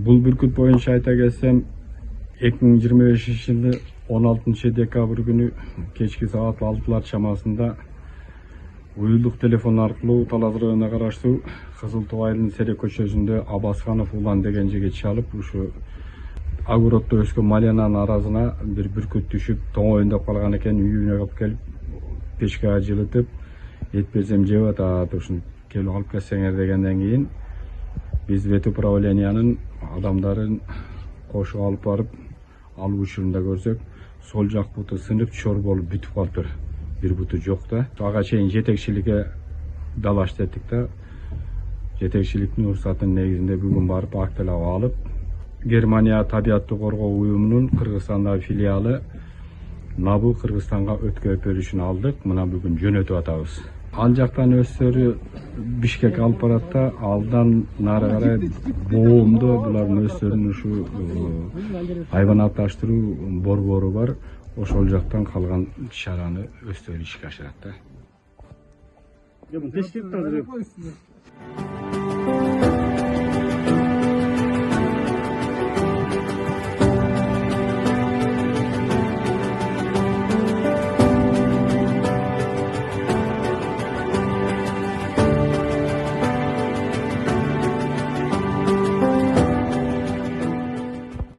Бул бүркүт боюнча айта келсем 2025-жылы 16 декабрь күнү кечки саат 6 чамасында уюлдук телефон аркылуу Талас районуна караштуу Кызыл Тоо айылынын Серек көчөсүндө Абасханов Улан деген жигит чалып, ушу огороддо өскөн малянанын аразына бир бүркүт түшүп, тоңоюндап калган экен. Үйүнө алып келип, печке жылытып, эт берсем жеп атат, ушуну келип алып кетсеңер дегенден кийин биз ветуправлениянын адамдарын кошуп алып барып, алуу учурунда көрсөк, сол жак буту сынып, чор болуп бүтүп калыптыр. Бир буту жок да. Ага чейин жетекчиликке далаш деттик да. Жетекчиликтин уруксатынын негизинде бүгүн барып актылап алып, Германия табиатты коргоо уюмунун Кыргызстандагы филиалы Набу Кыргызстанга өткөрүп беришин алдык. Мына бүгүн жөнөтүп атабыз. Ал жактан өздөрү Бишкек алып барат да, алдан нары карай боомдо булардын өздөрүнүн ушу айбанатташтыруу борбору бар. Ошол жактан калган чараны өздөрү ишке ашырат да.